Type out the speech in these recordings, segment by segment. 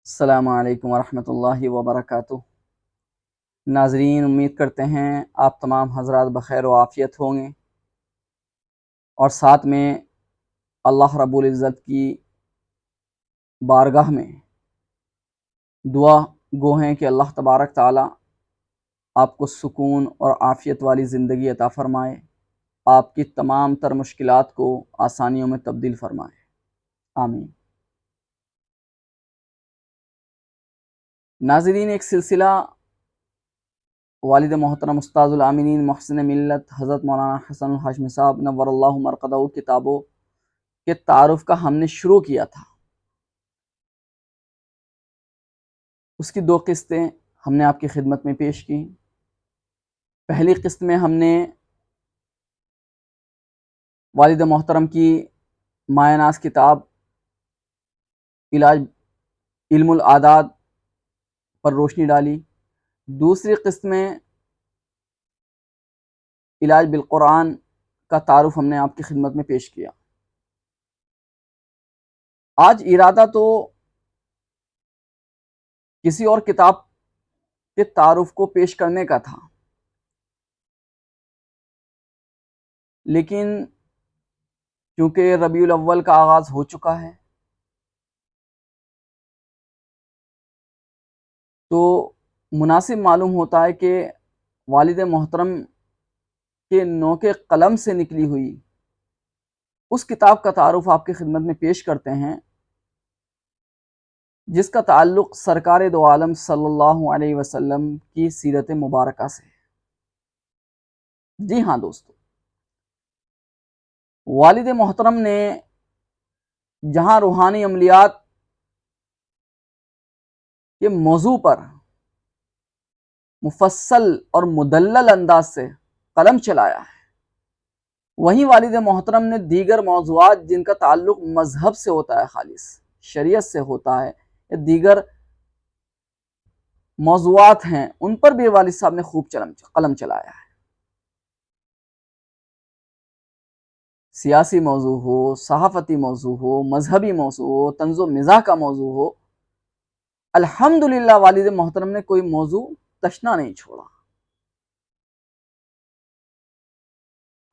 السلام علیکم ورحمۃ اللہ وبرکاتہ۔ ناظرین، امید کرتے ہیں آپ تمام حضرات بخیر و عافیت ہوں گے، اور ساتھ میں اللہ رب العزت کی بارگاہ میں دعا گو ہیں کہ اللہ تبارک تعالی آپ کو سکون اور عافیت والی زندگی عطا فرمائے، آپ کی تمام تر مشکلات کو آسانیوں میں تبدیل فرمائے، آمین۔ ناظرین، ایک سلسلہ والد محترم استاذ العاملین محسن ملت حضرت مولانا حسن الہاشمی صاحب نور اللہ مرقدہ کتابوں کے تعارف کا ہم نے شروع کیا تھا۔ اس کی 2 قسطیں ہم نے آپ کی خدمت میں پیش کی۔ پہلی قسط میں ہم نے والد محترم کی مایہ ناز کتاب علاج علم العادات پر روشنی ڈالی۔ دوسری قسط میں علاج بالقرآن کا تعارف ہم نے آپ کی خدمت میں پیش کیا۔ آج ارادہ تو کسی اور کتاب کے تعارف کو پیش کرنے کا تھا، لیکن چونکہ ربیع الاول کا آغاز ہو چکا ہے تو مناسب معلوم ہوتا ہے کہ والد محترم کے نوک قلم سے نکلی ہوئی اس کتاب کا تعارف آپ کی خدمت میں پیش کرتے ہیں جس کا تعلق سرکار دو عالم صلی اللہ علیہ وسلم کی سیرت مبارکہ سے۔ جی ہاں دوستو، والد محترم نے جہاں روحانی عملیات کے موضوع پر مفصل اور مدلل انداز سے قلم چلایا ہے، وہیں والد محترم نے دیگر موضوعات جن کا تعلق مذہب سے ہوتا ہے، خالص شریعت سے ہوتا ہے، یا دیگر موضوعات ہیں، ان پر بھی والد صاحب نے خوب قلم چلایا ہے۔ سیاسی موضوع ہو، صحافتی موضوع ہو، مذہبی موضوع ہو، طنز و مزاح کا موضوع ہو، الحمدللہ والد محترم نے کوئی موضوع تشنا نہیں چھوڑا۔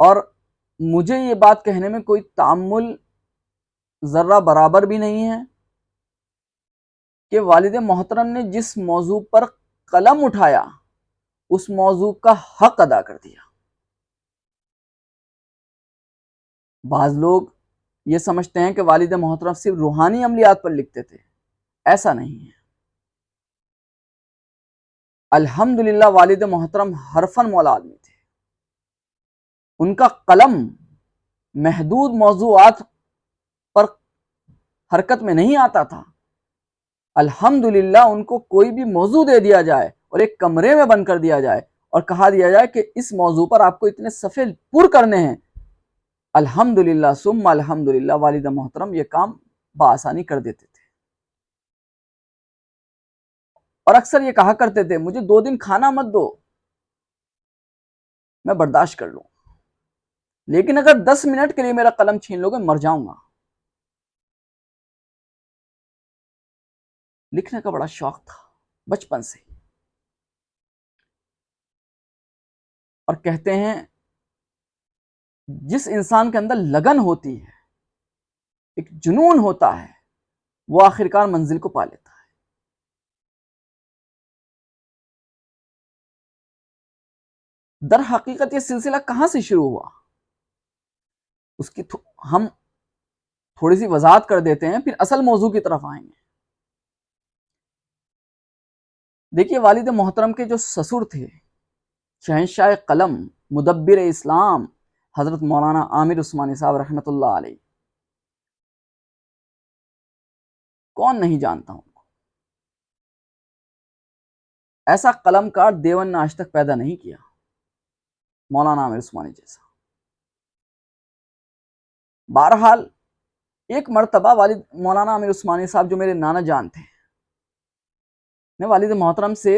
اور مجھے یہ بات کہنے میں کوئی تعمل ذرہ برابر بھی نہیں ہے کہ والد محترم نے جس موضوع پر قلم اٹھایا اس موضوع کا حق ادا کر دیا۔ بعض لوگ یہ سمجھتے ہیں کہ والد محترم صرف روحانی عملیات پر لکھتے تھے، ایسا نہیں ہے۔ الحمدللہ والد محترم حرفاً مولا آدمی تھے، ان کا قلم محدود موضوعات پر حرکت میں نہیں آتا تھا۔ الحمدللہ ان کو کوئی بھی موضوع دے دیا جائے اور ایک کمرے میں بند کر دیا جائے اور کہا دیا جائے کہ اس موضوع پر آپ کو اتنے صفحے پر کرنے ہیں، الحمدللہ ثم الحمدللہ والد محترم یہ کام بآسانی کر دیتے تھے۔ اور اکثر یہ کہا کرتے تھے مجھے 2 دن کھانا مت دو، میں برداشت کر لوں، لیکن اگر 10 منٹ کے لیے میرا قلم چھین لو گے مر جاؤں گا۔ لکھنے کا بڑا شوق تھا بچپن سے، اور کہتے ہیں جس انسان کے اندر لگن ہوتی ہے، ایک جنون ہوتا ہے، وہ آخرکار منزل کو پا لیتا ہے۔ در حقیقت یہ سلسلہ کہاں سے شروع ہوا اس کی ہم تھوڑی سی وضاحت کر دیتے ہیں، پھر اصل موضوع کی طرف آئیں گے۔ دیکھیے، والد محترم کے جو سسر تھے، شہنشاہ قلم، مدبر اسلام، حضرت مولانا عامر عثمانی صاحب رحمۃ اللہ علیہ، کون نہیں جانتا ہوں، ایسا قلم کار دیون نے آج تک پیدا نہیں کیا مولانا عامر عثمانی جیسا۔ بہرحال ایک مرتبہ والد مولانا عامر عثمانی صاحب جو میرے نانا جان تھے نے والد محترم سے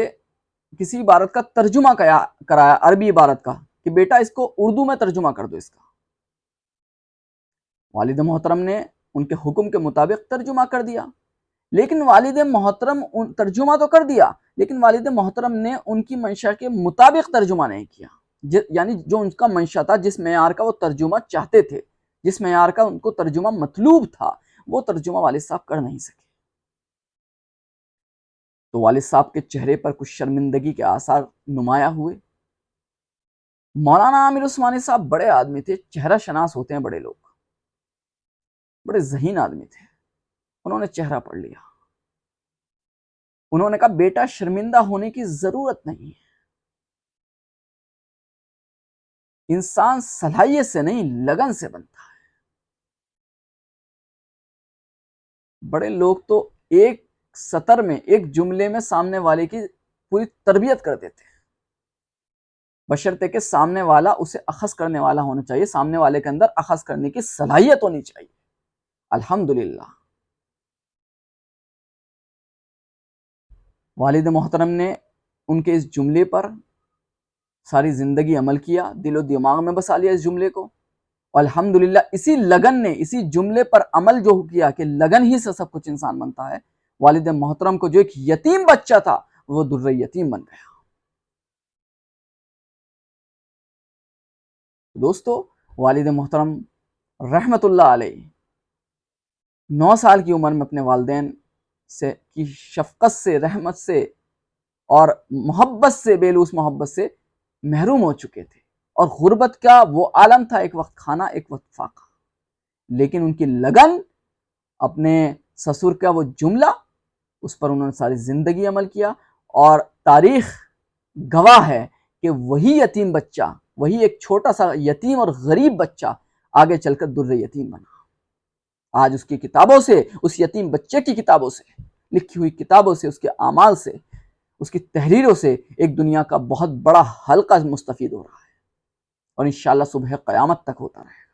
کسی عبارت کا ترجمہ کرایا، عربی عبارت کا، کہ بیٹا اس کو اردو میں ترجمہ کر دو اس کا۔ والد محترم نے ان کے حکم کے مطابق ترجمہ کر دیا، لیکن والد محترم ترجمہ تو کر دیا، لیکن والد محترم نے ان کی منشا کے مطابق ترجمہ نہیں کیا، یعنی جو ان کا منشا تھا، جس معیار کا وہ ترجمہ چاہتے تھے، جس معیار کا ان کو ترجمہ مطلوب تھا، وہ ترجمہ والد صاحب کر نہیں سکے۔ تو والد صاحب کے چہرے پر کچھ شرمندگی کے آثار نمایاں ہوئے۔ مولانا عامر عثمانی صاحب بڑے آدمی تھے، چہرہ شناس ہوتے ہیں بڑے لوگ، بڑے ذہین آدمی تھے۔ انہوں نے چہرہ پڑھ لیا، انہوں نے کہا بیٹا شرمندہ ہونے کی ضرورت نہیں ہے، انسان صلاحیت سے نہیں لگن سے بنتا ہے۔ بڑے لوگ تو ایک سطر میں، ایک جملے میں سامنے والے کی پوری تربیت کر دیتے ہیں، بشرطے کہ سامنے والا اسے اخذ کرنے والا ہونا چاہیے، سامنے والے کے اندر اخذ کرنے کی صلاحیت ہونی چاہیے۔ الحمدللہ والد محترم نے ان کے اس جملے پر ساری زندگی عمل کیا، دل و دماغ میں بسا لیا اس جملے کو۔ الحمدللہ اسی لگن نے، اسی جملے پر عمل جو کیا کہ لگن ہی سے سب کچھ انسان بنتا ہے، والد محترم کو جو ایک یتیم بچہ تھا وہ در یتیم بن گیا۔ دوستو والد محترم رحمت اللہ علیہ 9 سال کی عمر میں اپنے والدین سے کی شفقت سے، رحمت سے اور محبت سے، بے لوث محبت سے محروم ہو چکے تھے، اور غربت کا وہ عالم تھا، ایک وقت کھانا ایک وقت فاقہ، لیکن ان کی لگن، اپنے سسر کا وہ جملہ، اس پر انہوں نے ساری زندگی عمل کیا، اور تاریخ گواہ ہے کہ وہی یتیم بچہ، وہی ایک چھوٹا سا یتیم اور غریب بچہ آگے چل کر در یتیم بنا۔ آج اس کی کتابوں سے، اس یتیم بچے کی کتابوں سے، لکھی ہوئی کتابوں سے، اس کے اعمال سے، اس کی تحریروں سے ایک دنیا کا بہت بڑا حلقہ مستفید ہو رہا ہے، اور انشاءاللہ صبح قیامت تک ہوتا رہے گا۔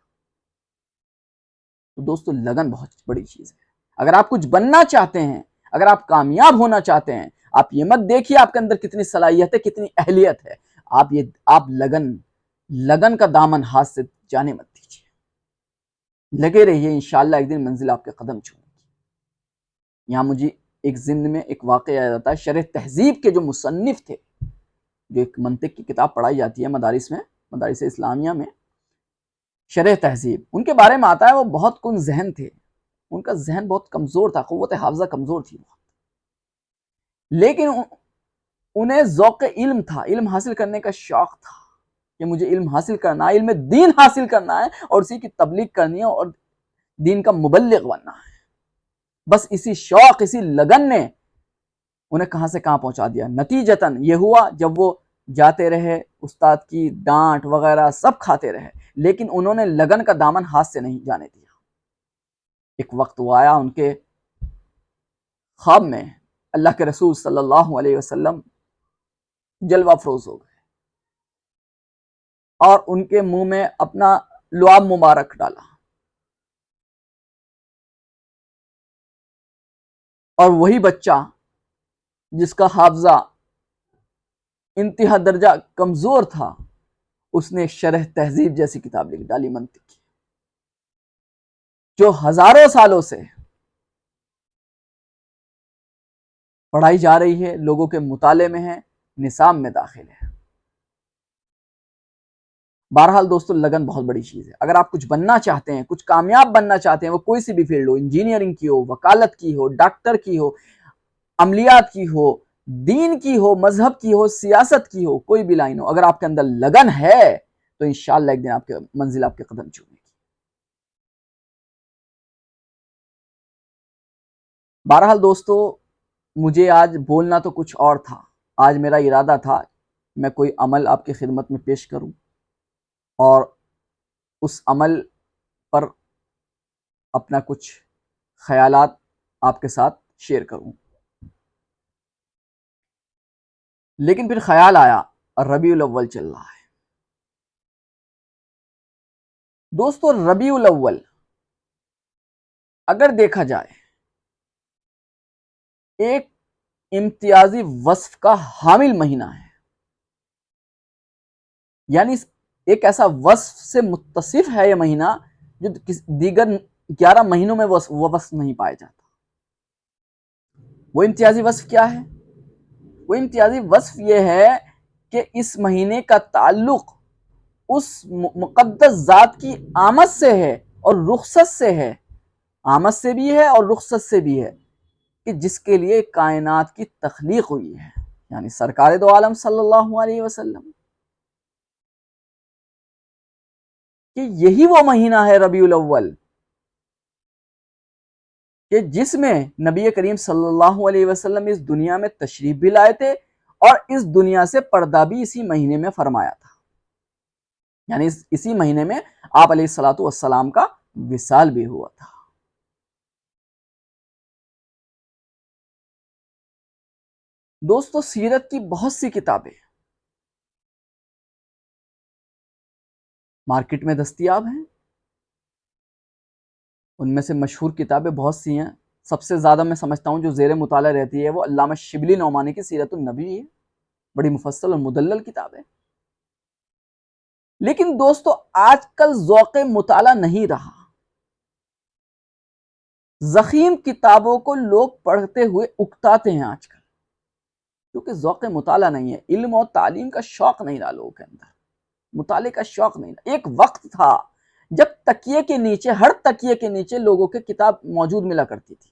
تو دوستو لگن بہت بڑی چیز ہے۔ اگر آپ کچھ بننا چاہتے ہیں، اگر آپ کامیاب ہونا چاہتے ہیں، آپ یہ مت دیکھیے آپ کے اندر کتنی صلاحیت ہے، کتنی اہلیت ہے، آپ لگن کا دامن ہاتھ سے جانے مت دیجیے، لگے رہیے، انشاءاللہ ایک دن منزل آپ کے قدم چھوئے گی۔ یہاں مجھے ایک ضمن میں ایک واقعہ یاد آتا ہے، شرح تہذیب کے جو مصنف تھے، جو ایک منطق کی کتاب پڑھائی جاتی ہے مدارس میں، مدارس اسلامیہ میں، شرح تہذیب، ان کے بارے میں آتا ہے وہ بہت کن ذہن تھے، ان کا ذہن بہت کمزور تھا، قوت حافظہ کمزور تھی بہت، لیکن انہیں ذوق علم تھا، علم حاصل کرنے کا شوق تھا کہ مجھے علم حاصل کرنا ہے، علم دین حاصل کرنا ہے، اور اسی کی تبلیغ کرنی ہے، اور دین کا مبلغ بننا ہے۔ بس اسی شوق، اسی لگن نے انہیں کہاں سے کہاں پہنچا دیا۔ نتیجتاً یہ ہوا جب وہ جاتے رہے، استاد کی ڈانٹ وغیرہ سب کھاتے رہے، لیکن انہوں نے لگن کا دامن ہاتھ سے نہیں جانے دیا۔ ایک وقت وہ آیا، ان کے خواب میں اللہ کے رسول صلی اللہ علیہ وسلم جلوہ افروز ہو گئے، اور ان کے منہ میں اپنا لعاب مبارک ڈالا، اور وہی بچہ جس کا حافظہ انتہا درجہ کمزور تھا، اس نے شرح تہذیب جیسی کتاب لکھ ڈالی، منطق کی، جو ہزاروں سالوں سے پڑھائی جا رہی ہے، لوگوں کے مطالعے میں ہے، نصاب میں داخل ہے۔ بہرحال دوستو لگن بہت بڑی چیز ہے۔ اگر آپ کچھ بننا چاہتے ہیں، کچھ کامیاب بننا چاہتے ہیں، وہ کوئی سی بھی فیلڈ ہو، انجینئرنگ کی ہو، وکالت کی ہو، ڈاکٹر کی ہو، عملیات کی ہو، دین کی ہو، مذہب کی ہو، سیاست کی ہو، کوئی بھی لائن ہو، اگر آپ کے اندر لگن ہے تو انشاءاللہ ایک دن آپ کے منزل آپ کے قدم چھوئے گی۔ بہرحال دوستو مجھے آج بولنا تو کچھ اور تھا، آج میرا ارادہ تھا میں کوئی عمل آپ کی خدمت میں پیش کروں، اور اس عمل پر اپنا کچھ خیالات آپ کے ساتھ شیئر کروں، لیکن پھر خیال آیا ربیع الاول چل رہا ہے۔ دوستو ربیع الاول اگر دیکھا جائے ایک امتیازی وصف کا حامل مہینہ ہے، یعنی ایک ایسا وصف سے متصف ہے یہ مہینہ جو دیگر 11 مہینوں میں وہ وصف نہیں پایا جاتا۔ وہ امتیازی وصف کیا ہے؟ وہ امتیازی وصف یہ ہے کہ اس مہینے کا تعلق اس مقدس ذات کی آمد سے ہے اور رخصت سے ہے، آمد سے بھی ہے اور رخصت سے بھی ہے، کہ جس کے لیے کائنات کی تخلیق ہوئی ہے، یعنی سرکار دو عالم صلی اللہ علیہ وسلم، کہ یہی وہ مہینہ ہے ربیع الاول کہ جس میں نبی کریم صلی اللہ علیہ وسلم اس دنیا میں تشریف بھی لائے تھے اور اس دنیا سے پردہ بھی اسی مہینے میں فرمایا تھا، یعنی اسی مہینے میں آپ علیہ الصلوۃ والسلام کا وصال بھی ہوا تھا۔ دوستو، سیرت کی بہت سی کتابیں مارکیٹ میں دستیاب ہیں، ان میں سے مشہور کتابیں بہت سی ہیں، سب سے زیادہ میں سمجھتا ہوں جو زیر مطالعہ رہتی ہے وہ علامہ شبلی نعمانی کی سیرت النبی ہے، بڑی مفصل اور مدلل کتاب ہے۔ لیکن دوستو، آج کل ذوق مطالعہ نہیں رہا، ضخیم کتابوں کو لوگ پڑھتے ہوئے اکتاتے ہیں آج کل، کیونکہ ذوق مطالعہ نہیں ہے، علم اور تعلیم کا شوق نہیں رہا لوگوں کے اندر، مطالعے کا شوق نہیں رہا۔ ایک وقت تھا جب تکیے کے نیچے، ہر تکیے کے نیچے لوگوں کے کتاب موجود ملا کرتی تھی،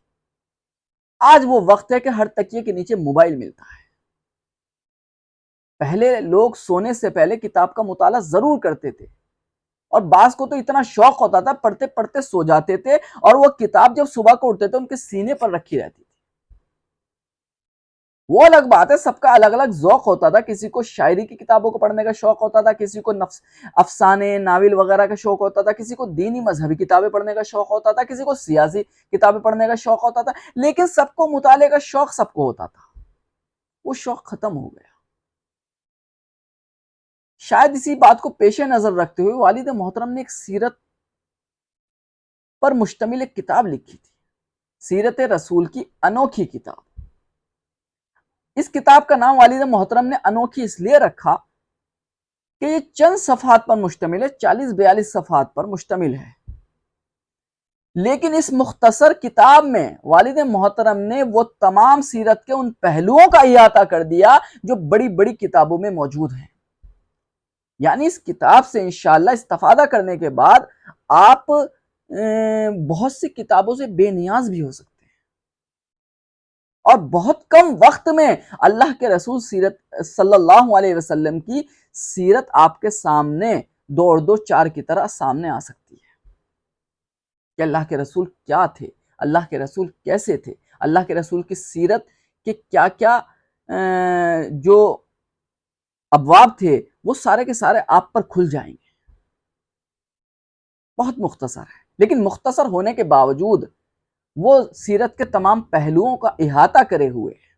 آج وہ وقت ہے کہ ہر تکیے کے نیچے موبائل ملتا ہے۔ پہلے لوگ سونے سے پہلے کتاب کا مطالعہ ضرور کرتے تھے، اور بعض کو تو اتنا شوق ہوتا تھا پڑھتے پڑھتے سو جاتے تھے، اور وہ کتاب جب صبح کو اٹھتے تھے ان کے سینے پر رکھی رہتی تھی۔ وہ الگ بات ہے، سب کا الگ الگ ذوق ہوتا تھا، کسی کو شاعری کی کتابوں کو پڑھنے کا شوق ہوتا تھا، کسی کو افسانے ناول وغیرہ کا شوق ہوتا تھا، کسی کو دینی مذہبی کتابیں پڑھنے کا شوق ہوتا تھا، کسی کو سیاسی کتابیں پڑھنے کا شوق ہوتا تھا، لیکن سب کو مطالعے کا شوق سب کو ہوتا تھا۔ وہ شوق ختم ہو گیا۔ شاید اسی بات کو پیش نظر رکھتے ہوئے والد محترم نے ایک سیرت پر مشتمل ایک کتاب لکھی تھی، سیرت رسول کی انوکھی کتاب۔ اس کتاب کا نام والد محترم نے انوکھی اس لیے رکھا کہ یہ چند صفحات پر مشتمل ہے، 40-42 صفحات پر مشتمل ہے، لیکن اس مختصر کتاب میں والد محترم نے وہ تمام سیرت کے ان پہلوؤں کا احاطہ کر دیا جو بڑی بڑی کتابوں میں موجود ہیں۔ یعنی اس کتاب سے انشاءاللہ استفادہ کرنے کے بعد آپ بہت سی کتابوں سے بے نیاز بھی ہو سکتے ہیں، اور بہت کم وقت میں اللہ کے رسول سیرت صلی اللہ علیہ وسلم کی سیرت آپ کے سامنے دو اور دو چار کی طرح سامنے آ سکتی ہے کہ اللہ کے رسول کیا تھے، اللہ کے رسول کیسے تھے، اللہ کے رسول کی سیرت کے کیا کیا جو ابواب تھے وہ سارے کے سارے آپ پر کھل جائیں گے۔ بہت مختصر ہے، لیکن مختصر ہونے کے باوجود وہ سیرت کے تمام پہلوؤں کا احاطہ کرے ہوئے ہے،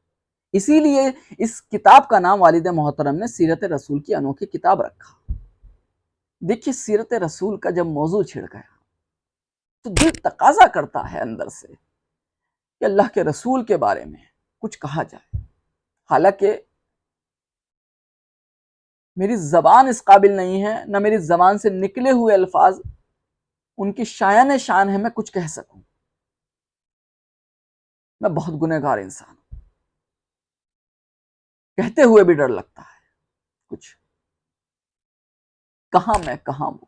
اسی لیے اس کتاب کا نام والد محترم نے سیرت رسول کی انوکھی کتاب رکھا۔ دیکھیے، سیرت رسول کا جب موضوع چھڑ گیا تو دل تقاضا کرتا ہے اندر سے کہ اللہ کے رسول کے بارے میں کچھ کہا جائے، حالانکہ میری زبان اس قابل نہیں ہے، نہ میری زبان سے نکلے ہوئے الفاظ ان کی شایان شان ہے میں کچھ کہہ سکوں۔ میں بہت گنہگار انسان ہوں، کہتے ہوئے بھی ڈر لگتا ہے کچھ، کہاں میں کہاں وہ،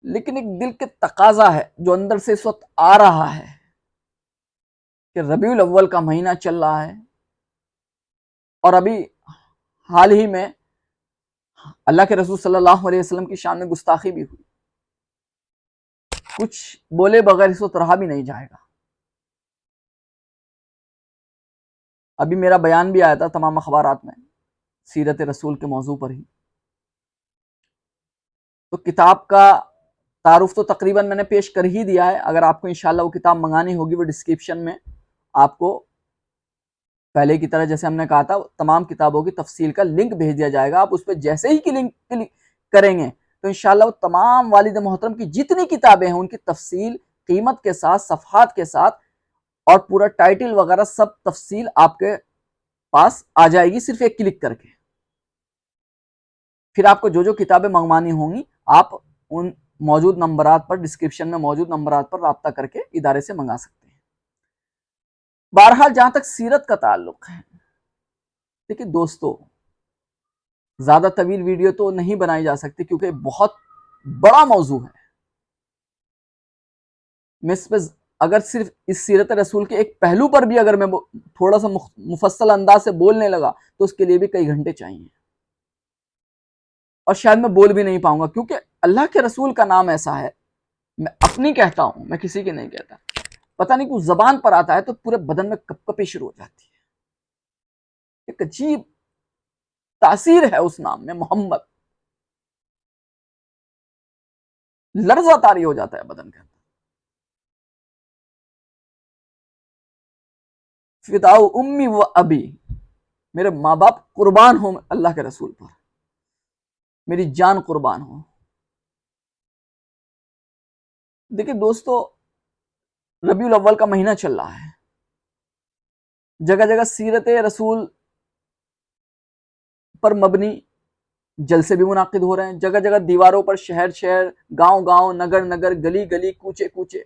لیکن ایک دل کے تقاضا ہے جو اندر سے اس وقت آ رہا ہے کہ ربیع الاول کا مہینہ چل رہا ہے، اور ابھی حال ہی میں اللہ کے رسول صلی اللہ علیہ وسلم کی شان میں گستاخی بھی ہوئی، کچھ بولے بغیر اس وقت رہا بھی نہیں جائے گا۔ ابھی میرا بیان بھی آیا تھا تمام اخبارات میں سیرت رسول کے موضوع پر ہی، تو کتاب کا تعارف تو تقریباً میں نے پیش کر ہی دیا ہے، اگر آپ کو انشاءاللہ وہ کتاب منگانی ہوگی وہ ڈسکرپشن میں آپ کو پہلے کی طرح جیسے ہم نے کہا تھا تمام کتابوں کی تفصیل کا لنک بھیج دیا جائے گا، آپ اس پہ جیسے ہی لنک کلک کریں گے تو انشاءاللہ وہ تمام والد محترم کی جتنی کتابیں ہیں ان کی تفصیل قیمت کے ساتھ، صفحات کے ساتھ، اور پورا ٹائٹل وغیرہ سب تفصیل آپ کے پاس آ جائے گی صرف ایک کلک کر کے۔ پھر آپ کو جو جو کتابیں منگوانی ہوں گی آپ ان موجود نمبرات پر، ڈسکرپشن میں موجود نمبرات پر رابطہ کر کے ادارے سے منگا سکتے ہیں۔ بہرحال جہاں تک سیرت کا تعلق ہے، دیکھیں دوستو، زیادہ طویل ویڈیو تو نہیں بنائی جا سکتی کیونکہ بہت بڑا موضوع ہے۔ میں اس پہ اگر صرف اس سیرت رسول کے ایک پہلو پر بھی اگر میں تھوڑا سا مفصل انداز سے بولنے لگا تو اس کے لیے بھی کئی گھنٹے چاہیے، اور شاید میں بول بھی نہیں پاؤں گا، کیونکہ اللہ کے رسول کا نام ایسا ہے، میں اپنی کہتا ہوں، میں کسی کی نہیں کہتا، پتہ نہیں کچھ زبان پر آتا ہے تو پورے بدن میں کپ کپی شروع ہو جاتی ہے۔ ایک عجیب تاثیر ہے اس نام میں، محمد، لرزہ طاری ہو جاتا ہے بدن کے اندر۔ فداء امی و ابی، میرے ماں باپ قربان ہوں اللہ کے رسول پر، میری جان قربان ہو۔ دیکھیں دوستو، ربیع الاول کا مہینہ چل رہا ہے، جگہ جگہ سیرت رسول پر مبنی جلسے بھی منعقد ہو رہے ہیں، جگہ جگہ دیواروں پر، شہر شہر، گاؤں گاؤں، نگر نگر، گلی گلی، کوچے کوچے،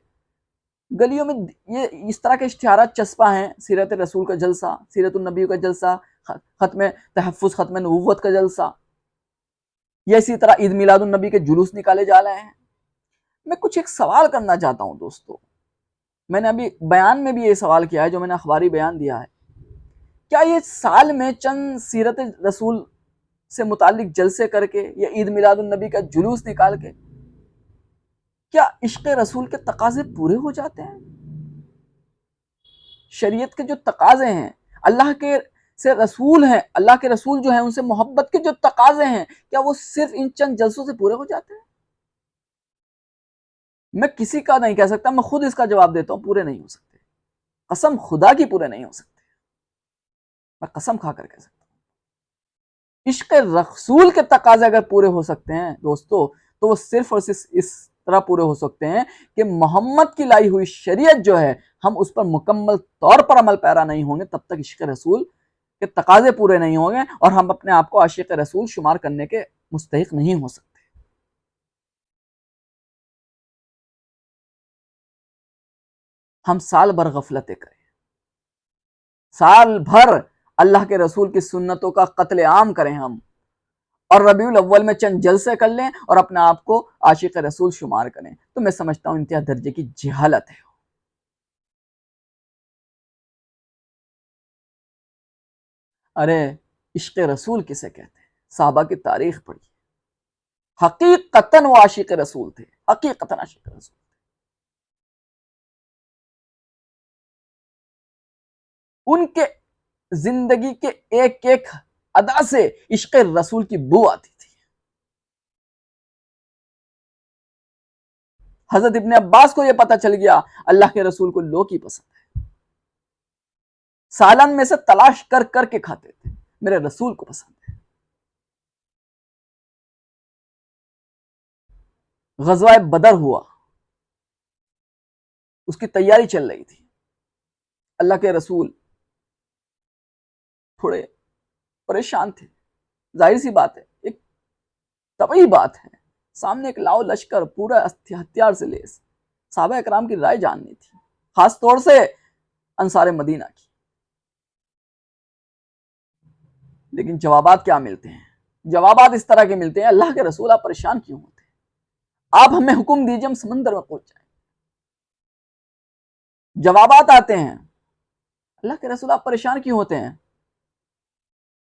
گلیوں میں یہ اس طرح کے اشتہارات چسپاں ہیں، سیرت رسول کا جلسہ، سیرت النبی کا جلسہ، ختم تحفظ، ختم نبوت کا جلسہ، یا اسی طرح عید میلاد النبی کے جلوس نکالے جا رہے ہیں۔ میں کچھ ایک سوال کرنا چاہتا ہوں دوستو، میں نے ابھی بیان میں بھی یہ سوال کیا ہے جو میں نے اخباری بیان دیا ہے، کیا یہ سال میں چند سیرت رسول سے متعلق جلسے کر کے یا عید میلاد النبی کا جلوس نکال کے کیا عشق رسول کے تقاضے پورے ہو جاتے ہیں؟ شریعت کے جو تقاضے ہیں، اللہ کے سے رسول ہیں، اللہ کے رسول جو ہیں ان سے محبت کے جو تقاضے ہیں، کیا وہ صرف ان چند جلسوں سے پورے ہو جاتے ہیں؟ میں کسی کا نہیں کہہ سکتا، میں خود اس کا جواب دیتا ہوں، پورے نہیں ہو سکتے، قسم خدا کی پورے نہیں ہو سکتے، میں قسم کھا کر کہہ سکتا ہوں۔ عشق رسول کے تقاضے اگر پورے ہو سکتے ہیں دوستو، تو وہ صرف اور صرف اس طرح پورے ہو سکتے ہیں کہ محمد کی لائی ہوئی شریعت جو ہے، ہم اس پر مکمل طور پر عمل پیرا نہیں ہوں گے، تب تک عشق رسول کے تقاضے پورے نہیں ہوں گے، اور ہم اپنے آپ کو عاشق رسول شمار کرنے کے مستحق نہیں ہو سکتے۔ ہم سال بھر غفلتیں کریں، سال بھر اللہ کے رسول کی سنتوں کا قتل عام کریں ہم، اور ربیع الاول میں چند جلسے کر لیں اور اپنے آپ کو عاشق رسول شمار کریں، تو میں سمجھتا ہوں انتہا درجے کی جہالت ہے۔ ارے عشق رسول کسے کہتے ہیں؟ صحابہ کی تاریخ پڑھی، حقیقتاً وہ عاشق رسول تھے، حقیقتاً عاشق رسول۔ ان کے زندگی کے ایک ایک ادا سے عشق رسول کی بو آتی تھی۔ حضرت ابن عباس کو یہ پتہ چل گیا اللہ کے رسول کو لوکی پسند ہے، سالن میں سے تلاش کر کر کے کھاتے تھے، میرے رسول کو پسند ہے۔ غزوہ بدر ہوا، اس کی تیاری چل رہی تھی، اللہ کے رسول تھوڑے پریشان تھے، ظاہر سی بات ہے، ایک طبعی بات ہے، سامنے ایک لاؤ لشکر پورا ہتھیار سے لیس، صحابہ اکرام کی رائے جاننی تھی، خاص طور سے انصار مدینہ کی۔ لیکن جوابات کیا ملتے ہیں؟ جوابات اس طرح کے ملتے ہیں، اللہ کے رسول آپ پریشان کیوں ہوتے ہیں؟ آپ ہمیں حکم دیجئے، ہم سمندر میں پہنچ جائیں۔ جوابات آتے ہیں، اللہ کے رسول آپ پریشان کیوں ہوتے ہیں؟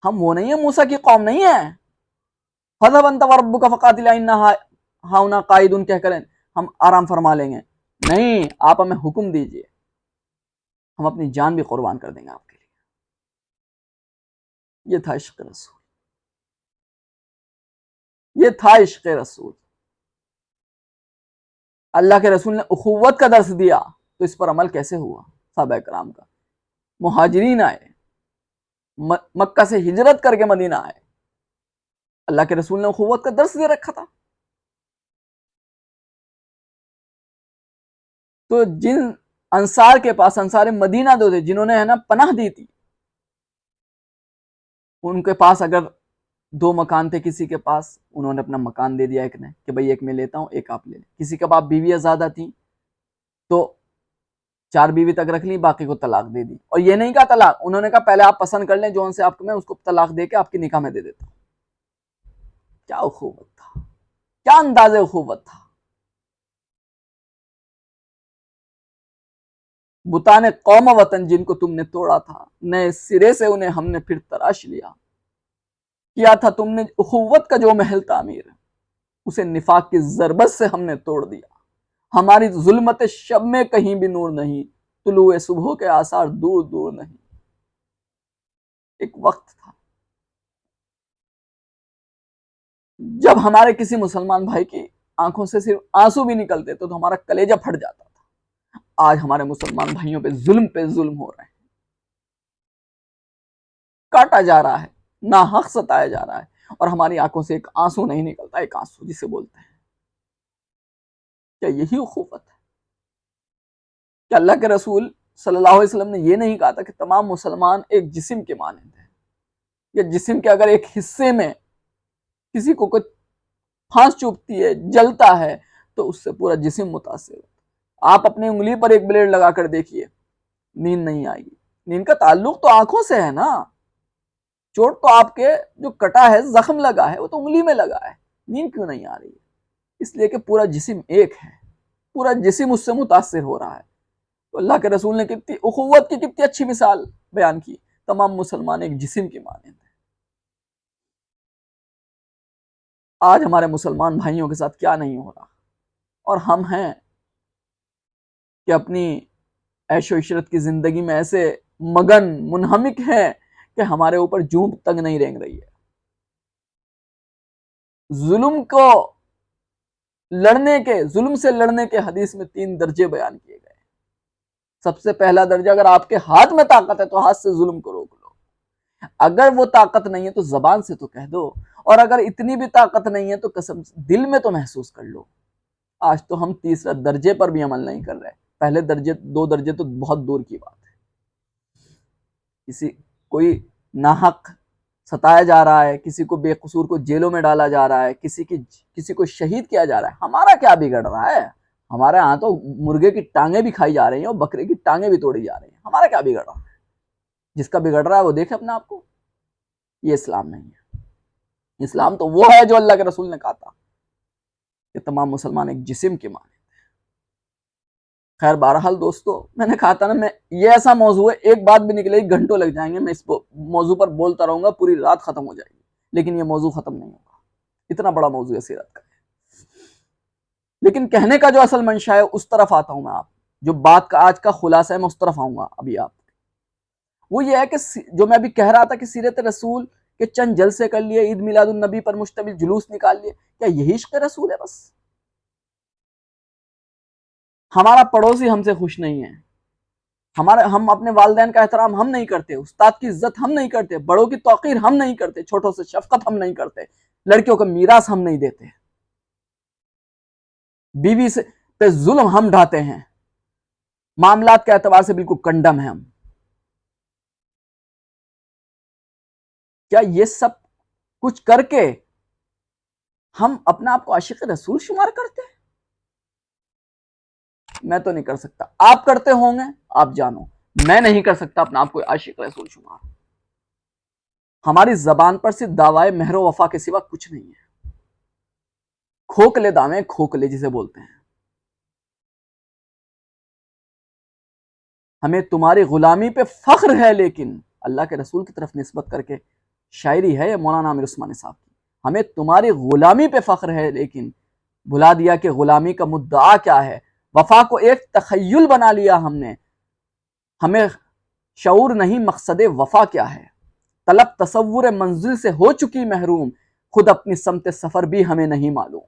ہم وہ نہیں ہیں، موسیٰ کی قوم نہیں ہیں، فَذْهَبْ أَنْتَ وَرَبُّكَ فَقَاتِلَا إِنَّا هَاهُنَا قَاعِدُونَ کہہ کریں ہم آرام فرما لیں گے، نہیں، آپ ہمیں حکم دیجئے، ہم اپنی جان بھی قربان کر دیں گے آپ کے لیے۔ یہ تھا عشق رسول، یہ تھا عشق رسول۔ اللہ کے رسول نے اخوت کا درس دیا تو اس پر عمل کیسے ہوا؟ صحابہ کرام کا، مہاجرین آئے، مکہ سے ہجرت کر کے مدینہ آئے، اللہ کے رسول نے اخوت کا درس دے رکھا تھا۔ تو جن انصار کے پاس، انصار مدینہ دو تھے جنہوں نے ہے نا پناہ دی تھی، ان کے پاس اگر دو مکان تھے کسی کے پاس، انہوں نے اپنا مکان دے دیا ایک نے کہ بھائی ایک میں لیتا ہوں ایک آپ لے لیں۔ کسی کے پاس بیویاں زیادہ تھیں تو 4 بیوی تک رکھ لی، باقی کو طلاق دے دی، اور یہ نہیں کہا طلاق، انہوں نے کہا پہلے آپ پسند کر لیں جو ان سے آپ کو، میں اس کو طلاق دے کے آپ کی نکاح میں دے دیتا ہوں۔ کیا اخوت تھا، کیا انداز اخوت تھا۔ بتانے قوم و وطن جن کو تم نے توڑا تھا، نئے سرے سے انہیں ہم نے پھر تراش لیا۔ کیا تھا تم نے اخوت کا جو محل تعمیر، اسے نفاق کی ضربت سے ہم نے توڑ دیا۔ ہماری ظلمت شب میں کہیں بھی نور نہیں، طلوع صبح کے آثار دور دور نہیں۔ ایک وقت تھا جب ہمارے کسی مسلمان بھائی کی آنکھوں سے صرف آنسو بھی نکلتے تو ہمارا کلیجہ پھٹ جاتا تھا۔ آج ہمارے مسلمان بھائیوں پہ ظلم ہو رہے ہیں، کاٹا جا رہا ہے، ناحق ستایا جا رہا ہے، اور ہماری آنکھوں سے ایک آنسو نہیں نکلتا، ایک آنسو جسے بولتے ہیں۔ کیا یہی اخوت ہے؟ کہ اللہ کے رسول صلی اللہ علیہ وسلم نے یہ نہیں کہا تھا کہ تمام مسلمان ایک جسم کے مانند ہیں، یا جسم کے اگر ایک حصے میں کسی کو کوئی پھانس چوبتی ہے، جلتا ہے، تو اس سے پورا جسم متاثر ہوتا ہے۔ آپ اپنی انگلی پر ایک بلیڈ لگا کر دیکھیے، نیند نہیں آئے گی۔ نیند کا تعلق تو آنکھوں سے ہے نا، چوٹ تو آپ کے جو کٹا ہے، زخم لگا ہے، وہ تو انگلی میں لگا ہے، نیند کیوں نہیں آ رہی ہے؟ اس لیے کہ پورا جسم ایک ہے، پورا جسم اس سے متاثر ہو رہا ہے۔ تو اللہ کے رسول نے کتنی اخوت کی کتنی اچھی مثال بیان کی، تمام مسلمان ایک جسم کی مانند ہیں۔ آج ہمارے مسلمان بھائیوں کے ساتھ کیا نہیں ہو رہا، اور ہم ہیں کہ اپنی عیش و عشرت کی زندگی میں ایسے مگن منہمک ہیں کہ ہمارے اوپر جونٹ تک نہیں رینگ رہی ہے۔ ظلم سے لڑنے کے حدیث میں 3 درجے بیان کیے گئے۔ سب سے پہلا درجہ، اگر آپ کے ہاتھ میں طاقت ہے تو ہاتھ سے ظلم کو روک لو، اگر وہ طاقت نہیں ہے تو زبان سے تو کہہ دو، اور اگر اتنی بھی طاقت نہیں ہے تو قسم دل میں تو محسوس کر لو۔ آج تو ہم تیسرا درجے پر بھی عمل نہیں کر رہے، پہلے درجے 2 درجے تو بہت دور کی بات ہے۔ کوئی ناحق ستایا جا رہا ہے، کسی کو بے قصور کو جیلوں میں ڈالا جا رہا ہے، کسی کو شہید کیا جا رہا ہے، ہمارا کیا بگڑ رہا ہے؟ ہمارے ہاں تو مرغے کی ٹانگیں بھی کھائی جا رہی ہیں اور بکرے کی ٹانگیں بھی توڑی جا رہی ہیں، ہمارا کیا بگڑ رہا ہے؟ جس کا بگڑ رہا ہے وہ دیکھے اپنے آپ کو۔ یہ اسلام نہیں ہے۔ اسلام تو وہ ہے جو اللہ کے رسول نے کہا تھا کہ تمام مسلمان ایک جسم کے مانند ہیں۔ خیر بہرحال دوستو، میں نے کہا تھا نا، یہ ایسا موضوع ہے، ایک بات بھی نکلے گی گھنٹوں لگ جائیں گے، میں اس موضوع پر بولتا رہوں گا، پوری رات ختم ہو جائے گی، لیکن یہ موضوع ختم نہیں ہوگا، اتنا بڑا موضوع ہے سیرت کا۔ لیکن کہنے کا جو اصل منشا ہے اس طرف آتا ہوں میں، آپ جو بات کا آج کا خلاصہ ہے میں اس طرف آؤں گا ابھی۔ آپ وہ یہ ہے کہ جو میں ابھی کہہ رہا تھا کہ سیرت رسول کے چند جلسے کر لیے، عید میلاد النبی پر مشتمل جلوس نکال لیے، کیا یہی عشق رسول ہے؟ بس ہمارا پڑوسی ہم سے خوش نہیں ہے، ہم اپنے والدین کا احترام ہم نہیں کرتے، استاد کی عزت ہم نہیں کرتے، بڑوں کی توقیر ہم نہیں کرتے، چھوٹوں سے شفقت ہم نہیں کرتے، لڑکیوں کو میراث ہم نہیں دیتے، بیوی سے پہ ظلم ہم ڈھاتے ہیں، معاملات کے اعتبار سے بالکل کنڈم ہیں ہم۔ کیا یہ سب کچھ کر کے ہم اپنے آپ کو عاشق رسول شمار کرتے ہیں؟ میں تو نہیں کر سکتا، آپ کرتے ہوں گے، آپ جانو، میں نہیں کر سکتا اپنا آپ کو عاشق رسول شمار۔ ہماری زبان پر صرف دعوائے مہر و وفا کے سوا کچھ نہیں ہے، کھوکھلے دعوے، کھوکھلے جسے بولتے ہیں۔ ہمیں تمہاری غلامی پہ فخر ہے، لیکن اللہ کے رسول کی طرف نسبت کر کے شاعری ہے مولانا عامر عثمانی صاحب کی، ہمیں تمہاری غلامی پہ فخر ہے، لیکن بھلا دیا کہ غلامی کا مدعا کیا ہے، وفا کو ایک تخیل بنا لیا ہم نے، ہمیں شعور نہیں مقصد وفا کیا ہے، طلب تصور منزل سے ہو چکی محروم، خود اپنی سمت سفر بھی ہمیں نہیں معلوم۔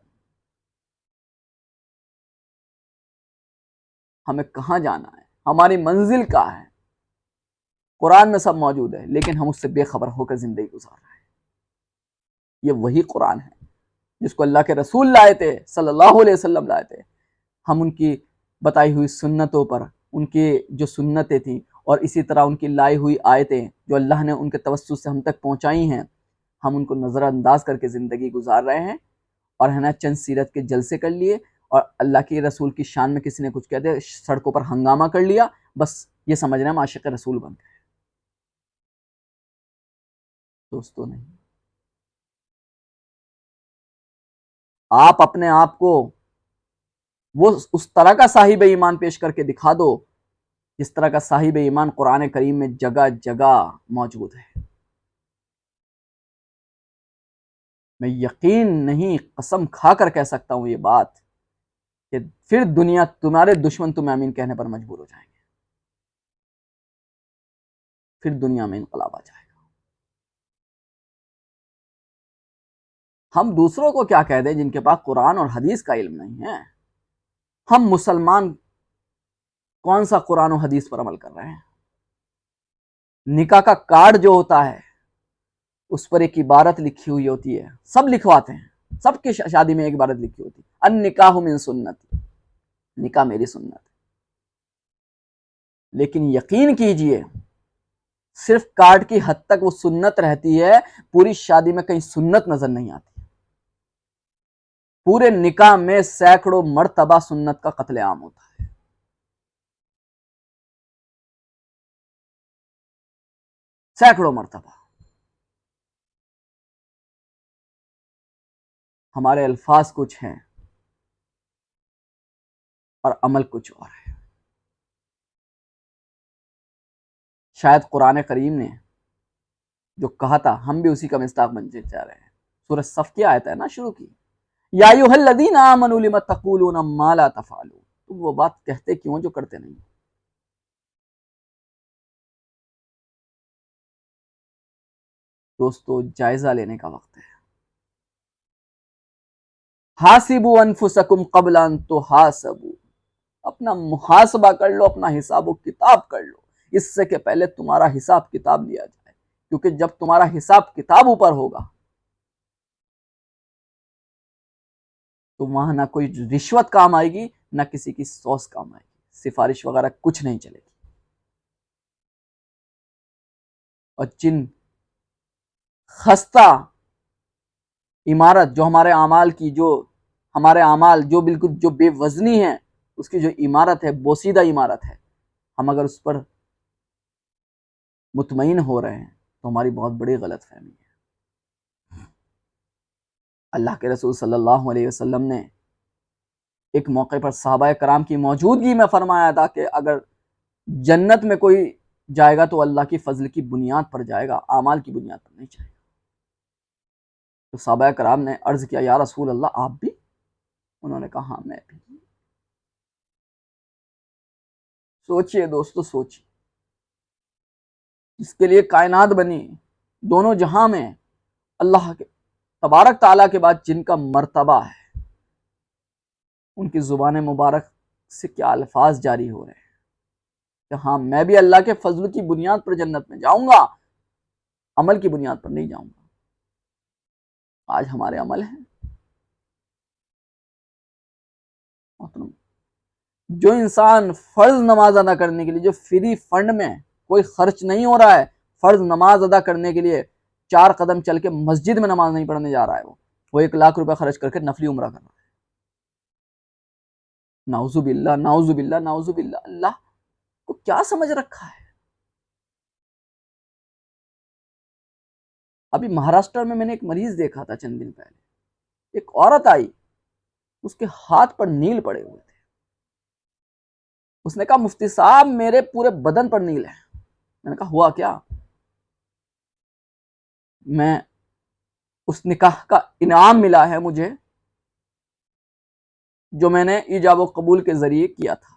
ہمیں کہاں جانا ہے، ہماری منزل کہاں ہے، قرآن میں سب موجود ہے، لیکن ہم اس سے بے خبر ہو کر زندگی گزار رہے ہیں۔ یہ وہی قرآن ہے جس کو اللہ کے رسول لائے تھے، صلی اللہ علیہ وسلم لائے تھے، ہم ان کی بتائی ہوئی سنتوں پر، ان کی جو سنتیں تھیں، اور اسی طرح ان کی لائی ہوئی آیتیں جو اللہ نے ان کے توسط سے ہم تک پہنچائی ہیں، ہم ان کو نظر انداز کر کے زندگی گزار رہے ہیں، اور ہے نا چند سیرت کے جلسے کر لیے، اور اللہ کے رسول کی شان میں کسی نے کچھ کہہ دیا، سڑکوں پر ہنگامہ کر لیا، بس یہ سمجھ رہے ہیں ہم عاشق رسول بن گئے۔ دوستو نہیں، آپ اپنے آپ کو وہ اس طرح کا صاحب ایمان پیش کر کے دکھا دو جس طرح کا صاحب ایمان قرآن کریم میں جگہ جگہ موجود ہے۔ میں یقین نہیں، قسم کھا کر کہہ سکتا ہوں یہ بات، کہ پھر دنیا تمہارے دشمن تمہیں امین کہنے پر مجبور ہو جائیں گے، پھر دنیا میں انقلاب آ جائے گا۔ ہم دوسروں کو کیا کہہ دیں جن کے پاس قرآن اور حدیث کا علم نہیں ہے؟ ہم مسلمان کون سا قرآن و حدیث پر عمل کر رہے ہیں؟ نکاح کا کارڈ جو ہوتا ہے اس پر ایک عبارت لکھی ہوئی ہوتی ہے، سب لکھواتے ہیں، سب کی شادی میں ایک عبارت لکھی ہوتی ہے، النکاح من سنتی، نکاح میری سنت ہے۔ لیکن یقین کیجئے صرف کارڈ کی حد تک وہ سنت رہتی ہے، پوری شادی میں کہیں سنت نظر نہیں آتی۔ پورے نکاح میں سینکڑوں مرتبہ سنت کا قتل عام ہوتا ہے، سینکڑوں مرتبہ۔ ہمارے الفاظ کچھ ہیں اور عمل کچھ اور ہے۔ شاید قرآن کریم نے جو کہا تھا ہم بھی اسی کا مصداق بننے جا رہے ہیں۔ سورہ صف کی آیت ہے نا شروع کی، یا ایھا الذین آمنوا لم تقولون ما لا تفعلون، تم وہ بات کہتے کیوں جو کرتے نہیں۔ دوستو جائزہ لینے کا وقت ہے۔ حاسبوا انفسکم قبل ان تحاسبوا، اپنا محاسبہ کر لو، اپنا حساب و کتاب کر لو اس سے کہ پہلے تمہارا حساب کتاب لیا جائے، کیونکہ جب تمہارا حساب کتاب اوپر ہوگا تو وہاں نہ کوئی رشوت کام آئے گی، نہ کسی کی سوس کام آئے گی، سفارش وغیرہ کچھ نہیں چلے گی۔ اور جن خستہ عمارت جو ہمارے اعمال کی، جو ہمارے اعمال جو بالکل جو بے وزنی ہے اس کی جو عمارت ہے، بوسیدہ عمارت ہے، ہم اگر اس پر مطمئن ہو رہے ہیں تو ہماری بہت بڑی غلط فہمی ہے۔ اللہ کے رسول صلی اللہ علیہ وسلم نے ایک موقع پر صحابہ کرام کی موجودگی میں فرمایا تھا کہ اگر جنت میں کوئی جائے گا تو اللہ کی فضل کی بنیاد پر جائے گا، اعمال کی بنیاد پر نہیں جائے گا۔ تو صحابہ کرام نے عرض کیا یا رسول اللہ آپ بھی؟ انہوں نے کہا ہاں میں بھی۔ سوچئے دوستو، سوچئے، جس کے لیے کائنات بنی، دونوں جہاں میں اللہ کے تبارک تعالیٰ کے بعد جن کا مرتبہ ہے، ان کی زبان مبارک سے کیا الفاظ جاری ہو رہے ہیں کہ ہاں میں بھی اللہ کے فضل کی بنیاد پر جنت میں جاؤں گا، عمل کی بنیاد پر نہیں جاؤں گا۔ آج ہمارے عمل ہیں جو انسان فرض نماز ادا کرنے کے لیے، جو فری فنڈ میں کوئی خرچ نہیں ہو رہا ہے، فرض نماز ادا کرنے کے لیے 4 قدم چل کے مسجد میں نماز نہیں پڑھنے جا رہا ہے، وہ 1 لاکھ روپے خرچ کر کے نفلی عمرہ کر رہا ہے۔ نعوذ باللہ، نعوذ باللہ، نعوذ باللہ۔ اللہ کو کیا سمجھ رکھا ہے؟ ابھی مہاراشٹر میں نے ایک مریض دیکھا تھا چند دن پہلے، ایک عورت آئی، اس کے ہاتھ پر نیل پڑے ہوئے تھے، اس نے کہا مفتی صاحب میرے پورے بدن پر نیل ہے۔ میں نے کہا ہوا کیا؟ میں اس نکاح کا انعام ملا ہے مجھے جو میں نے ایجاب و قبول کے ذریعے کیا تھا۔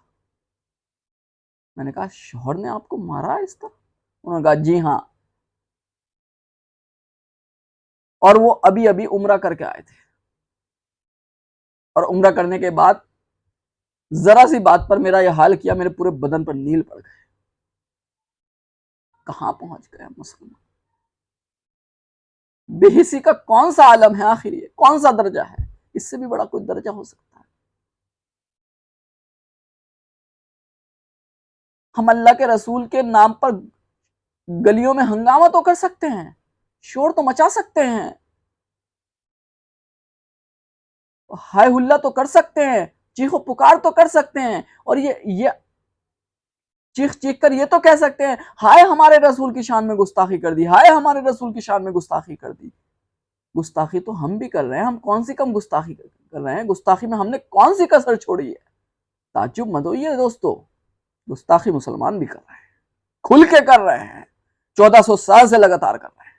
میں نے کہا شوہر نے آپ کو مارا اس طرح؟ انہوں نے کہا جی ہاں، اور وہ ابھی ابھی عمرہ کر کے آئے تھے، اور عمرہ کرنے کے بعد ذرا سی بات پر میرا یہ حال کیا، میرے پورے بدن پر نیل پڑ گئے۔ کہاں پہنچ گئے مسلمان؟ بے حسی کا کون سا عالم ہے آخر، یہ کون سا درجہ ہے؟ اس سے بھی بڑا کوئی درجہ ہو سکتا ہے؟ ہم اللہ کے رسول کے نام پر گلیوں میں ہنگامہ تو کر سکتے ہیں، شور تو مچا سکتے ہیں، ہائے ہلا تو کر سکتے ہیں، چیخ و پکار تو کر سکتے ہیں، اور یہ چیخ چیخ کر یہ تو کہہ سکتے ہیں ہائے ہمارے رسول کی شان میں گستاخی کر دی، ہائے ہمارے رسول کی شان میں گستاخی کر دی۔ گستاخی تو ہم بھی کر رہے ہیں، ہم کون سی کم گستاخی کر رہے ہیں؟ گستاخی میں ہم نے کون سی کسر چھوڑی ہے؟ تعجب مت ہوئیے دوستو، گستاخی مسلمان بھی کر رہے ہیں، کھل کے کر رہے ہیں، 1400 سال سے لگاتار کر رہے ہیں۔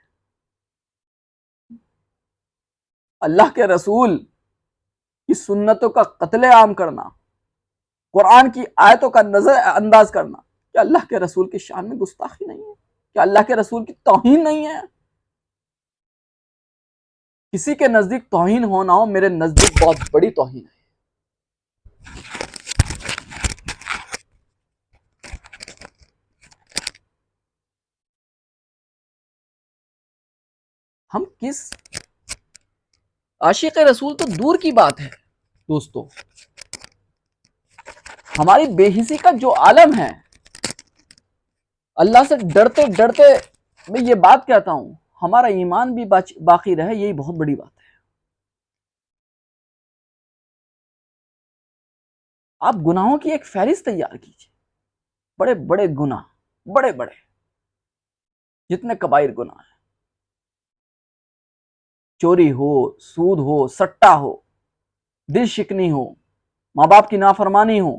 اللہ کے رسول کی سنتوں کا قتل عام کرنا، قرآن کی آیتوں کا نظر انداز کرنا، کیا اللہ کے رسول کی شان میں گستاخی نہیں ہے؟ کیا اللہ کے رسول کی توہین نہیں ہے؟ کسی کے نزدیک توہین ہو نہ ہو، میرے نزدیک بہت بڑی توہین ہے۔ ہم کس عاشق رسول تو دور کی بات ہے دوستو، ہماری بے حسی کا جو عالم ہے، اللہ سے ڈرتے ڈرتے میں یہ بات کہتا ہوں ہمارا ایمان بھی باقی رہے، یہی بہت بڑی بات ہے۔ آپ گناہوں کی ایک فہرست تیار کیجئے، بڑے بڑے گناہ، بڑے بڑے جتنے کبائر گناہ ہیں، چوری ہو، سود ہو، سٹا ہو، دل شکنی ہو، ماں باپ کی نافرمانی ہو،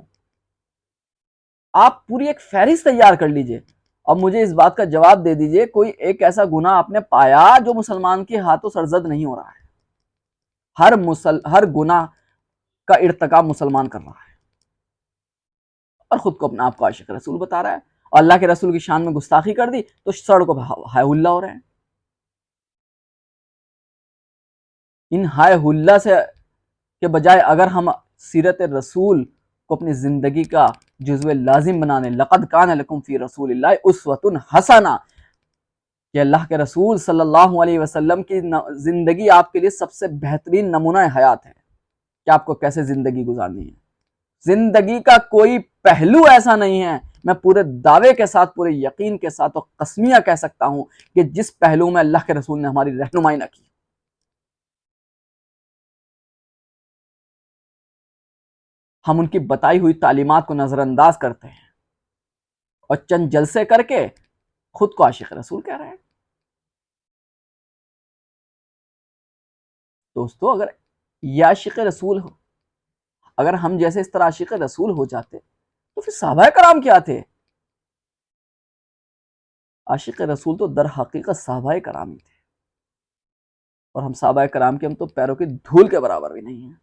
آپ پوری ایک فہرست تیار کر لیجئے، اب مجھے اس بات کا جواب دے دیجئے کوئی ایک ایسا گناہ آپ نے پایا جو مسلمان کے ہاتھوں سرزد نہیں ہو رہا ہے؟ ہر گناہ کا ارتکاب مسلمان کر رہا ہے، اور خود کو اپنا آپ کو عاشق رسول بتا رہا ہے، اور اللہ کے رسول کی شان میں گستاخی کر دی تو سڑکوں پہ ہائے ہلا ہو رہے ہیں۔ ان ہائے ہلا سے کے بجائے اگر ہم سیرت رسول کو اپنی زندگی کا جزو لازم بنانے، لقد کان لکم فی رسول اللہ اسوۃ حسنہ، کہ اللہ کے رسول صلی اللہ علیہ وسلم کی زندگی آپ کے لیے سب سے بہترین نمونہ حیات ہے کہ آپ کو کیسے زندگی گزارنی ہے۔ زندگی کا کوئی پہلو ایسا نہیں ہے، میں پورے دعوے کے ساتھ، پورے یقین کے ساتھ اور قسمیہ کہہ سکتا ہوں کہ جس پہلو میں اللہ کے رسول نے ہماری رہنمائی نہ کی، ہم ان کی بتائی ہوئی تعلیمات کو نظر انداز کرتے ہیں اور چند جلسے کر کے خود کو عاشق رسول کہہ رہے ہیں۔ دوستو اگر یہ عاشق رسول ہو، اگر ہم جیسے اس طرح عاشق رسول ہو جاتے تو پھر صحابہ کرام کیا تھے؟ عاشق رسول تو در حقیقت صحابہ کرام ہی تھے، اور ہم صحابہ کرام کے ہم تو پیروں کی دھول کے برابر بھی نہیں ہیں۔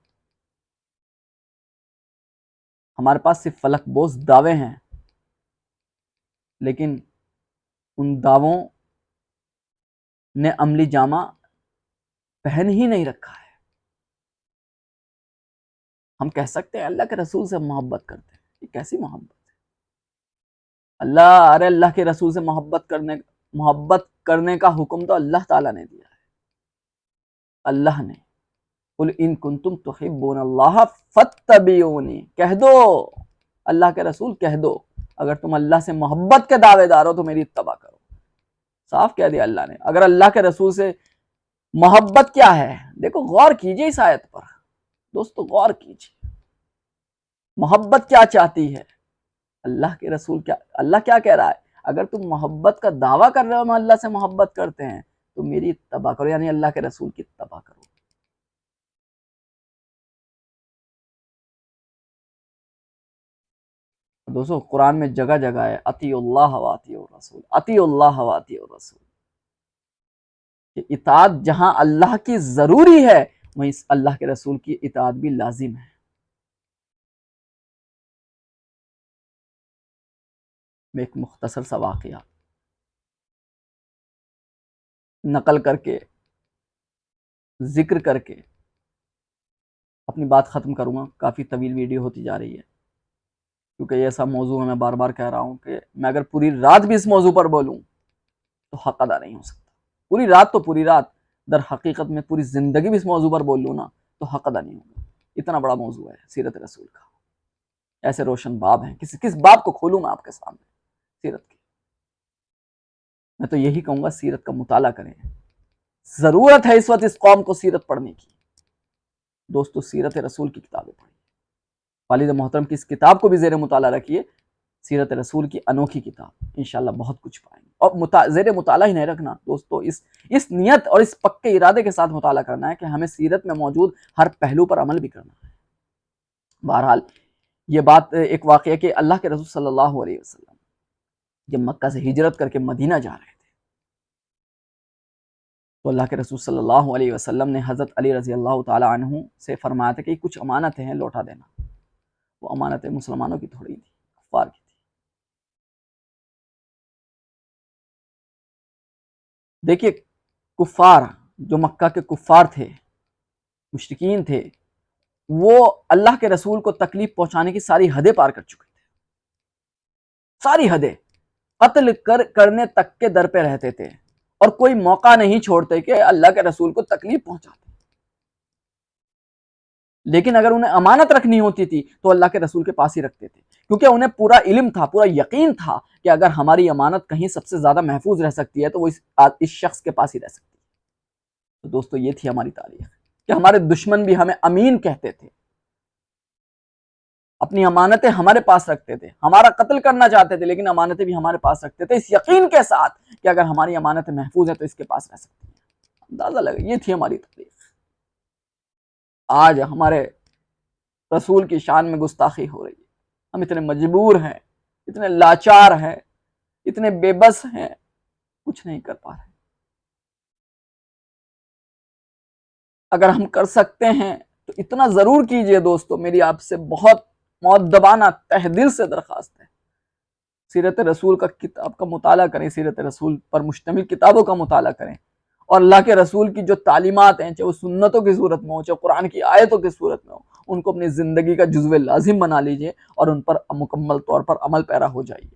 ہمارے پاس صرف فلک بوز دعوے ہیں، لیکن ان دعووں نے عملی جامہ پہن ہی نہیں رکھا ہے۔ ہم کہہ سکتے ہیں اللہ کے رسول سے محبت کرتے ہیں، یہ کیسی محبت ہے؟ اللہ کے رسول سے محبت کرنے کا حکم تو اللہ تعالیٰ نے دیا ہے۔ اللہ نے قل ان کنتم تحبون اللہ فاتبعونی، کہہ دو اللہ کے رسول کہہ دو اگر تم اللہ سے محبت کے دعوے دار ہو تو میری اتباع کرو۔ صاف کہہ دیا اللہ نے۔ اگر اللہ کے رسول سے محبت کیا ہے، دیکھو غور کیجئے اس آیت پر دوستو، غور کیجئے محبت کیا چاہتی ہے اللہ کے رسول، اللہ کیا کہہ رہا ہے؟ اگر تم محبت کا دعویٰ کر رہے ہو ہم اللہ سے محبت کرتے ہیں تو میری اتباع کرو، یعنی اللہ کے رسول کی اتباع کرو۔ دوستو قرآن میں جگہ جگہ ہے اطیع اللہ و اطیع الرسول، اطیع اللہ و اطیع الرسول، کہ اطاعت جہاں اللہ کی ضروری ہے وہیں اللہ کے رسول کی اطاعت بھی لازم ہے۔ میں ایک مختصر سا واقعہ نقل کر کے، ذکر کر کے اپنی بات ختم کروں گا، کافی طویل ویڈیو ہوتی جا رہی ہے، کیونکہ یہ ایسا موضوع ہے، میں بار بار کہہ رہا ہوں کہ میں اگر پوری رات بھی اس موضوع پر بولوں تو حق ادا نہیں ہو سکتا۔ پوری رات تو پوری رات، در حقیقت میں پوری زندگی بھی اس موضوع پر بول لوں نا تو حق ادا نہیں ہوگا۔ اتنا بڑا موضوع ہے سیرت رسول کا، ایسے روشن باب ہیں، کس باب کو کھولوں میں آپ کے سامنے سیرت کی؟ میں تو یہی کہوں گا سیرت کا مطالعہ کریں، ضرورت ہے اس وقت اس قوم کو سیرت پڑھنے کی. دوستو سیرت رسول کی کتابیں پڑھیں. والد محترم کی اس کتاب کو بھی زیر مطالعہ رکھیے. سیرت رسول کی انوکھی کتاب, انشاءاللہ بہت کچھ پائیں گے. اور زیر مطالعہ ہی نہیں رکھنا دوستو, اس نیت اور اس پکے ارادے کے ساتھ مطالعہ کرنا ہے کہ ہمیں سیرت میں موجود ہر پہلو پر عمل بھی کرنا ہے. بہرحال یہ بات ایک واقعہ کہ اللہ کے رسول صلی اللہ علیہ وسلم جب مکہ سے ہجرت کر کے مدینہ جا رہے تھے تو اللہ کے رسول صلی اللہ علیہ وسلم نے حضرت علی رضی اللہ تعالی عنہ سے فرمایا تھا کہ کچھ امانتیں ہیں لوٹا دینا. وہ امانتیں مسلمانوں کی تھوڑی تھی, کفار کی تھی. دیکھیے کفار, جو مکہ کے کفار تھے, مشرکین تھے, وہ اللہ کے رسول کو تکلیف پہنچانے کی ساری حدیں پار کر چکے تھے. ساری حدیں قتل کرنے تک کے در پہ رہتے تھے اور کوئی موقع نہیں چھوڑتے کہ اللہ کے رسول کو تکلیف پہنچاتے. لیکن اگر انہیں امانت رکھنی ہوتی تھی تو اللہ کے رسول کے پاس ہی رکھتے تھے, کیونکہ انہیں پورا علم تھا, پورا یقین تھا کہ اگر ہماری امانت کہیں سب سے زیادہ محفوظ رہ سکتی ہے تو وہ اس شخص کے پاس ہی رہ سکتی ہے. تو دوستو یہ تھی ہماری تاریخ کہ ہمارے دشمن بھی ہمیں امین کہتے تھے, اپنی امانتیں ہمارے پاس رکھتے تھے, ہمارا قتل کرنا چاہتے تھے لیکن امانتیں بھی ہمارے پاس رکھتے تھے, اس یقین کے ساتھ کہ اگر ہماری امانتیں محفوظ ہیں تو اس کے پاس رہ سکتی ہیں. اندازہ لگا, یہ تھی ہماری تاریخ. آج ہمارے رسول کی شان میں گستاخی ہو رہی ہے. ہم اتنے مجبور ہیں, اتنے لاچار ہیں, اتنے بے بس ہیں, کچھ نہیں کر پا رہے. اگر ہم کر سکتے ہیں تو اتنا ضرور کیجئے دوستو. میری آپ سے بہت مؤدبانہ تہ دل سے درخواست ہے, سیرت رسول کا کتاب کا مطالعہ کریں, سیرت رسول پر مشتمل کتابوں کا مطالعہ کریں, اور اللہ کے رسول کی جو تعلیمات ہیں, چاہے وہ سنتوں کی صورت میں ہو, چاہے قرآن کی آیتوں کی صورت میں ہو, ان کو اپنی زندگی کا جزو لازم بنا لیجئے اور ان پر مکمل طور پر عمل پیرا ہو جائیے.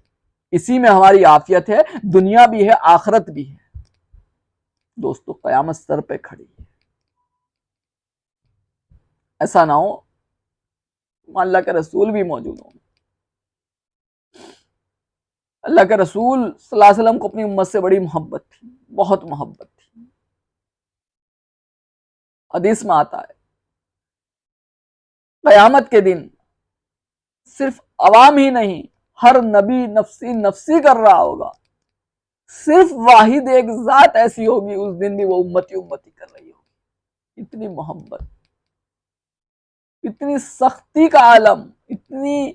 اسی میں ہماری عافیت ہے, دنیا بھی ہے, آخرت بھی ہے. دوستو قیامت سر پہ کھڑی ہے. ایسا نہ ہو اللہ کے رسول بھی موجود ہوں. اللہ کے رسول صلی اللہ علیہ وسلم کو اپنی امت سے بڑی محبت تھی, بہت محبت تھی. حدیث میں آتا ہے قیامت کے دن صرف عوام ہی نہیں, ہر نبی نفسی نفسی کر رہا ہوگا, صرف واحد ایک ذات ایسی ہوگی اس دن بھی وہ امتی امتی کر رہی ہوگی. اتنی محبت, اتنی سختی کا عالم, اتنی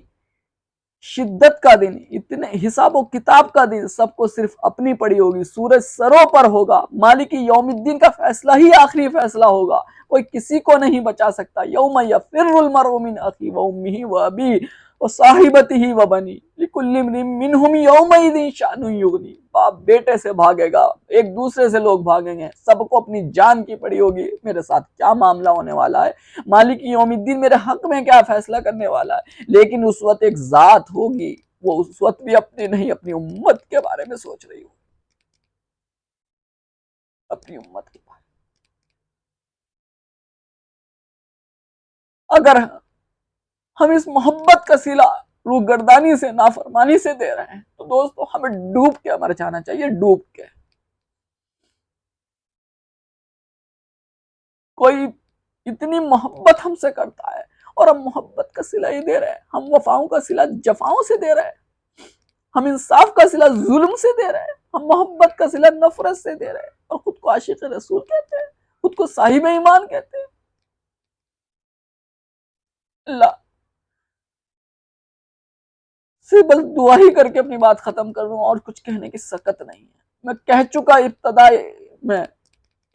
شدت کا دن, اتنے حساب و کتاب کا دن, سب کو صرف اپنی پڑی ہوگی. سورج سروں پر ہوگا, مالک یوم الدین کا فیصلہ ہی آخری فیصلہ ہوگا, کوئی کسی کو نہیں بچا سکتا. یوم یفر المرء من اخیہ وامہ وابیہ وصاحبتہ وبنیہ لکل امرئ منہم یومئذ شأن یغنیہ. باپ بیٹے سے بھاگے گا, ایک دوسرے سے لوگ بھاگیں گے, سب کو اپنی جان کی پڑی ہوگی, میرے ساتھ کیا معاملہ ہونے والا ہے, مالک یوم الدین میرے حق میں کیا فیصلہ کرنے والا ہے. لیکن اس وقت ایک ذات ہوگی, وہ اس وقت بھی اپنی نہیں اپنی امت کے بارے میں سوچ رہی ہوگی, اپنی امت کے بارے میں. اگر ہم اس محبت کا صلہ روگردانی سے, نافرمانی سے دے رہے ہیں تو دوستو ہمیں ڈوب کے مر جانا چاہیے, ڈوب کے. کوئی اتنی محبت ہم سے کرتا ہے اور ہم محبت کا صلہ ہی دے رہے ہیں, ہم وفاؤں کا صلہ جفاؤں سے دے رہے ہیں, ہم انصاف کا صلہ ظلم سے دے رہے ہیں, ہم محبت کا صلہ نفرت سے دے رہے ہیں, اور خود کو عاشق رسول کہتے ہیں, خود کو صاحب ایمان کہتے ہیں. اللہ سے بس دعا ہی کر کے اپنی بات ختم کر رہا ہوں, اور کچھ کہنے کی سکت نہیں ہے. میں کہہ چکا ابتدا میں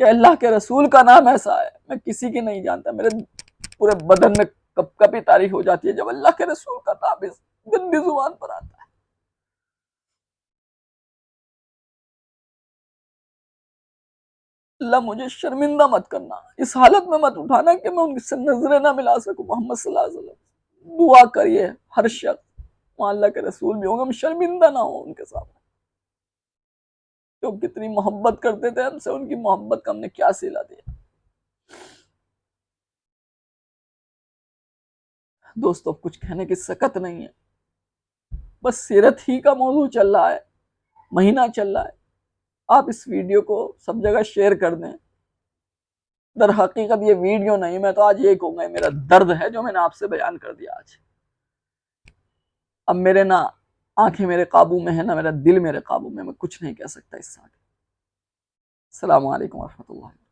کہ اللہ کے رسول کا نام ایسا ہے, میں کسی کی نہیں جانتا, میرے پورے بدن میں کب کبھی تاریخ ہو جاتی ہے جب اللہ کے رسول کا نام اس گندی زبان پر آتا ہے. اللہ مجھے شرمندہ مت کرنا, اس حالت میں مت اٹھانا کہ میں ان سے نظریں نہ ملا سکوں. محمد صلی اللہ علیہ وسلم دعا کریے ہر شخص, وہاں اللہ کے رسول بھی ہوں گے, ہم شرمندہ نہ ہوں ان کے سامنے. تو کتنی محبت کرتے تھے ہم سے, ان کی محبت کا ہم نے کیا صلہ دیا. دوستو کچھ کہنے کی سکت نہیں ہے, بس سیرت ہی کا موضوع چل رہا ہے, مہینہ چل رہا ہے. آپ اس ویڈیو کو سب جگہ شیئر کر دیں, در حقیقت یہ ویڈیو نہیں، میں تو آج یہ کہوں گا میرا درد ہے جو میں نے آپ سے بیان کر دیا آج۔ اب میرے نہ آنکھیں میرے قابو میں ہیں، نہ میرا دل میرے قابو میں کچھ نہیں کہہ سکتا اس سے آگے۔ السلام علیکم ورحمۃ اللہ۔